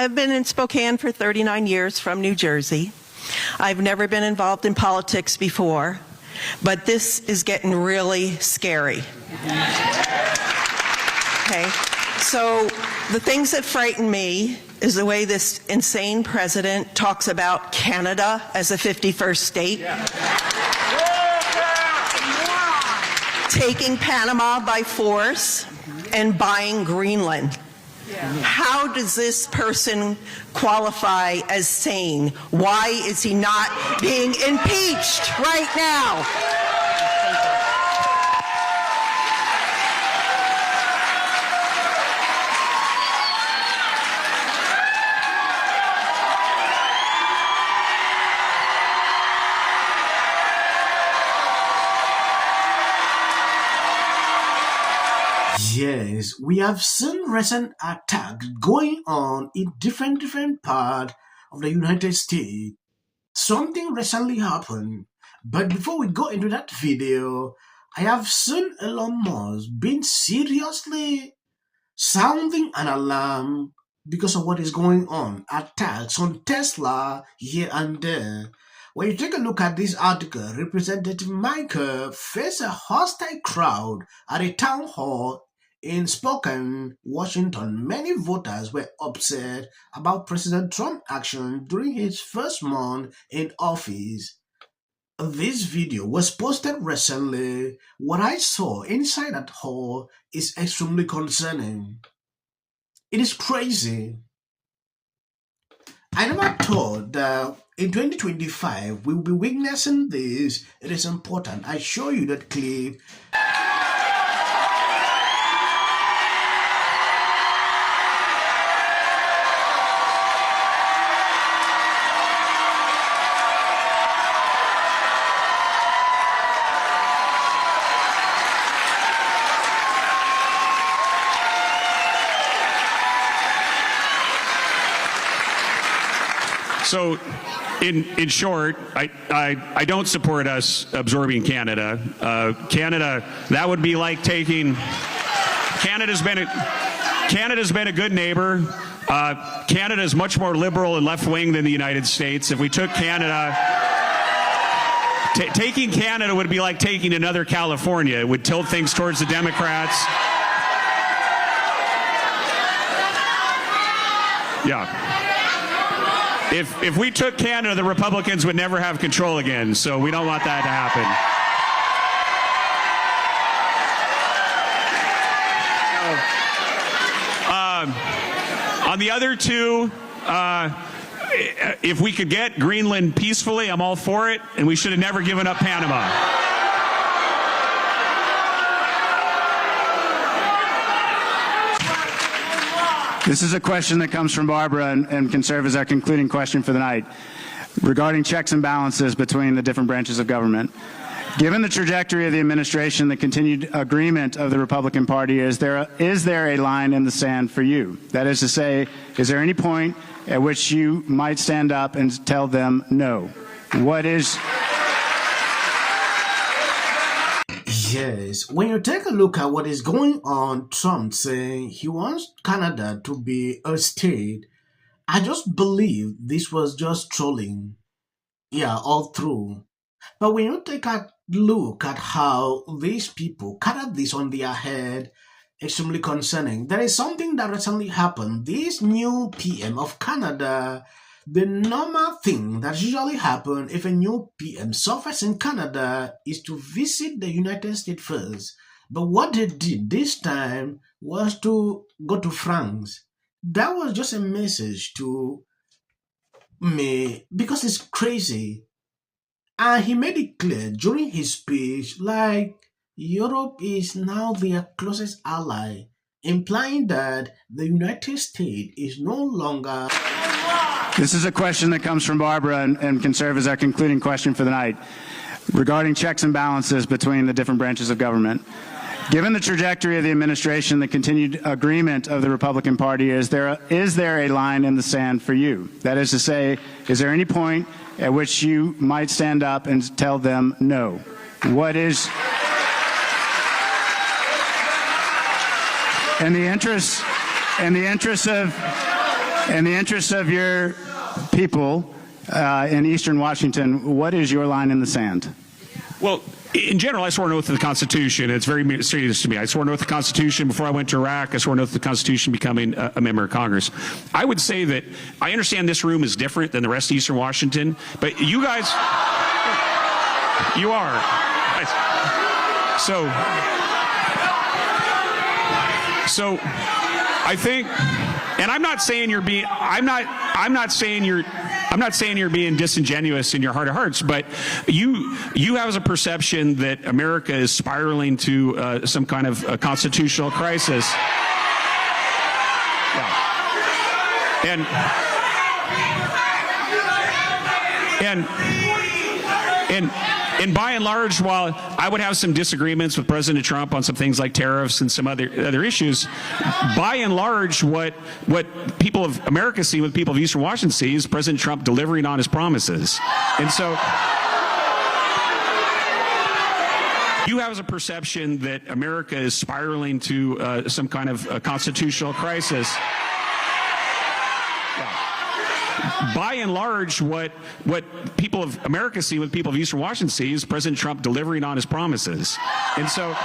I've been in Spokane for 39 years from New Jersey. I've never been involved in politics before, but this is getting really scary. Okay, so the things that frighten me is the way this insane president talks about Canada as a 51st state. Taking Panama by force and buying Greenland. How does this person qualify as sane? Why is he not being impeached right now? Yes, we have seen recent attacks going on in different parts of the United States. Something recently happened, but before we go into that video, I have seen Elon Musk being seriously sounding an alarm because of what is going on. Attacks on Tesla here and there. When you take a look at this article, Representative Michael faced a hostile crowd at a town hall in Spokane, Washington. Many voters were upset about President Trump's action during his first month in office. This video was posted recently. What I saw inside that hall is extremely concerning. It is crazy. I never thought that in 2025 we will be witnessing this. It is important. I show you that clip. So, in short, I don't support us absorbing Canada. Canada, that would be like taking. Canada's been a good neighbor. Canada is much more liberal and left wing than the United States. If we took Canada, taking Canada would be like taking another California. It would tilt things towards the Democrats. Yeah. If we took Canada, the Republicans would never have control again, so we don't want that to happen. On the other two, if we could get Greenland peacefully, I'm all for it, and we should have never given up Panama. This is a question that comes from Barbara and can serve as our concluding question for the night regarding checks and balances between the different branches of government. Given the trajectory of the administration, the continued agreement of the Republican Party, is there a line in the sand for you? That is to say, is there any point at which you might stand up and tell them no? What is... Yes, when you take a look at what is going on, Trump saying he wants Canada to be a state, I just believe this was just trolling. Yeah, all through. But when you take a look at how these people carried this on their head, extremely concerning. There is something that recently happened. This new PM of Canada, the normal thing that usually happens if a new PM suffers in Canada is to visit the United States first. But what they did this time was to go to France. That was just a message to me because it's crazy. And he made it clear during his speech, like Europe is now their closest ally, implying that the United States is no longer... This is a question that comes from Barbara and can serve as our concluding question for the night regarding checks and balances between the different branches of government. Given the trajectory of the administration, the continued agreement of the Republican Party, is there a line in the sand for you? That is to say, is there any point at which you might stand up and tell them no? What is... In the interest In the interest of your people in Eastern Washington, what is your line in the sand? Well, in general, I swore an oath to the Constitution. It's very serious to me. I swore an oath to the Constitution before I went to Iraq. I swore an oath to the Constitution becoming a member of Congress. I would say that I understand this room is different than the rest of Eastern Washington, but you guys, you are. So I think, and I'm not saying you're being, I'm not saying you're being disingenuous in your heart of hearts, but you have a perception that America is spiraling to some kind of a constitutional crisis. Yeah. And by and large, while I would have some disagreements with President Trump on some things like tariffs and some other issues, by and large, what people of America see, what people of Eastern Washington see, is President Trump delivering on his promises. And so you have a perception that America is spiraling to some kind of a constitutional crisis. By and large, what people of America see, what people of Eastern Washington see, is President Trump delivering on his promises. And so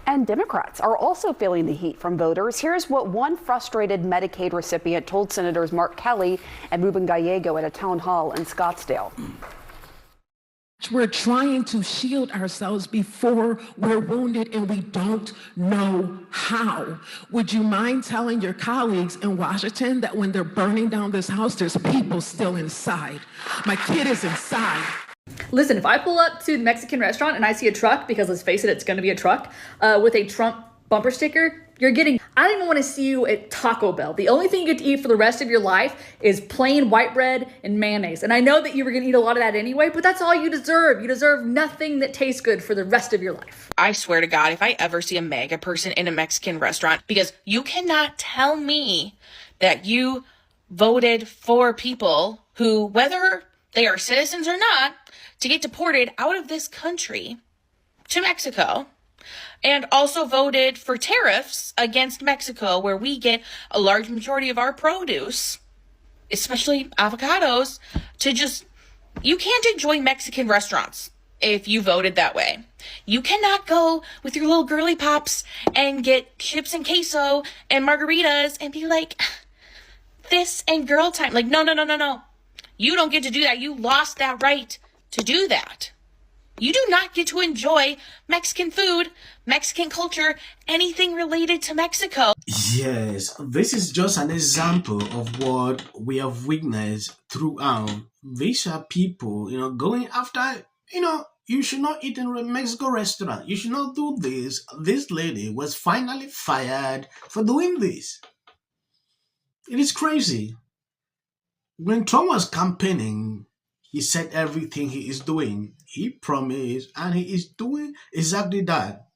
And Democrats are also feeling the heat from voters. Here's what one frustrated Medicaid recipient told Senators Mark Kelly and Ruben Gallego at a town hall in Scottsdale. We're trying to shield ourselves before we're wounded and we don't know how. Would you mind telling your colleagues in Washington that when they're burning down this house, there's people still inside? My kid is inside. Listen, if I pull up to the Mexican restaurant and I see a truck, because let's face it, it's going to be a truck, with a Trump bumper sticker, you're getting, I don't even want to see you at Taco Bell. The only thing you get to eat for the rest of your life is plain white bread and mayonnaise. And I know that you were going to eat a lot of that anyway, but that's all you deserve. You deserve nothing that tastes good for the rest of your life. I swear to God, if I ever see a MAGA person in a Mexican restaurant, because you cannot tell me that you voted for people who, whether they are citizens or not, to get deported out of this country to Mexico, and also voted for tariffs against Mexico, where we get a large majority of our produce, especially avocados, to just, you can't enjoy Mexican restaurants if you voted that way. You cannot go with your little girly pops and get chips and queso and margaritas and be like, this and girl time. Like, no. You don't get to do that. You lost that right to do that. You do not get to enjoy Mexican food, Mexican culture, anything related to Mexico. Yes, this is just an example of what we have witnessed throughout. These are people, going after, you should not eat in a Mexico restaurant. You should not do this. This lady was finally fired for doing this. It is crazy. When Trump was campaigning, he said everything he is doing, he promised, and he is doing exactly that.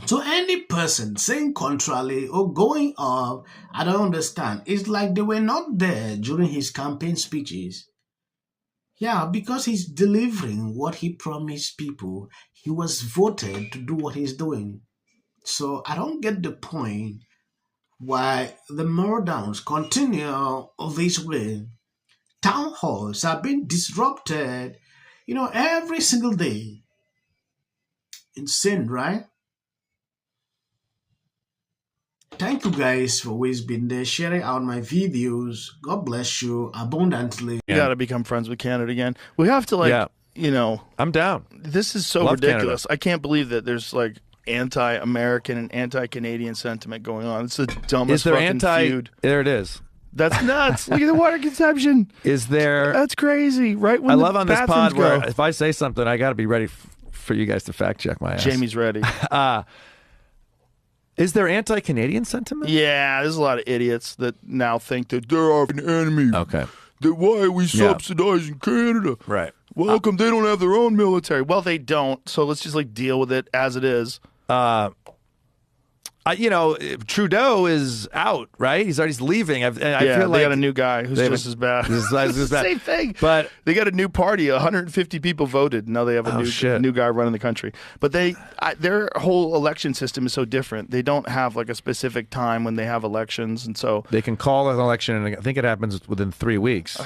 So any person saying contrary or going off, I don't understand. It's like they were not there during his campaign speeches. Yeah, because he's delivering what he promised people. He was voted to do what he's doing. So I don't get the point why the meltdowns continue this way. Town halls are being disrupted, every single day. Insane, right? Thank you guys for always being there, sharing out my videos. God bless you abundantly. We got to become friends with Canada again. We have to, I'm down. This is so Love ridiculous. Canada. I can't believe that there's anti-American and anti-Canadian sentiment going on. It's the dumbest fucking feud. There it is. That's nuts. Look at the water consumption. Is there? That's crazy. Right when I the love on this pod bathrooms where go. if I say something, I got to be ready for you guys to fact check my ass. Jamie's ready. Is there anti-Canadian sentiment? Yeah, there's a lot of idiots that now think that they're our enemy. Okay. That why are we subsidizing Canada? Right. Well, how come they don't have their own military? Well, they don't. So let's just deal with it as it is. Trudeau is out, right? He's leaving. I feel they like got a new guy who's just as bad. It's the same thing. But they got a new party. 150 people voted. Now they have a new guy running the country. But their whole election system is so different. They don't have like a specific time when they have elections, and so they can call an election, and I think it happens within 3 weeks.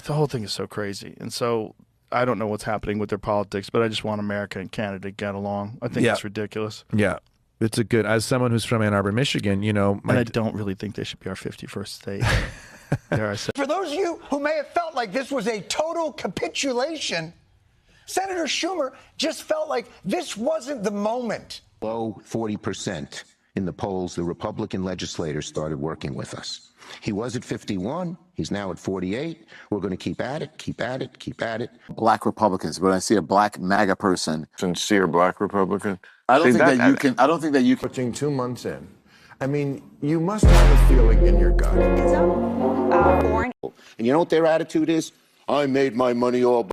The whole thing is so crazy, and so I don't know what's happening with their politics. But I just want America and Canada to get along. I think it's ridiculous. Yeah. It's as someone who's from Ann Arbor, Michigan, and I don't really think they should be our 51st state. For those of you who may have felt like this was a total capitulation, Senator Schumer just felt like this wasn't the moment. Below 40% in the polls, the Republican legislators started working with us. He was at 51. He's now at 48. We're going to keep at it, keep at it, keep at it. Black Republicans, but I see a black MAGA person. Sincere black Republican. I don't think that you can. I don't think that you can. Pushing 2 months in. I mean, you must have a feeling in your gut. And you know what their attitude is? I made my money all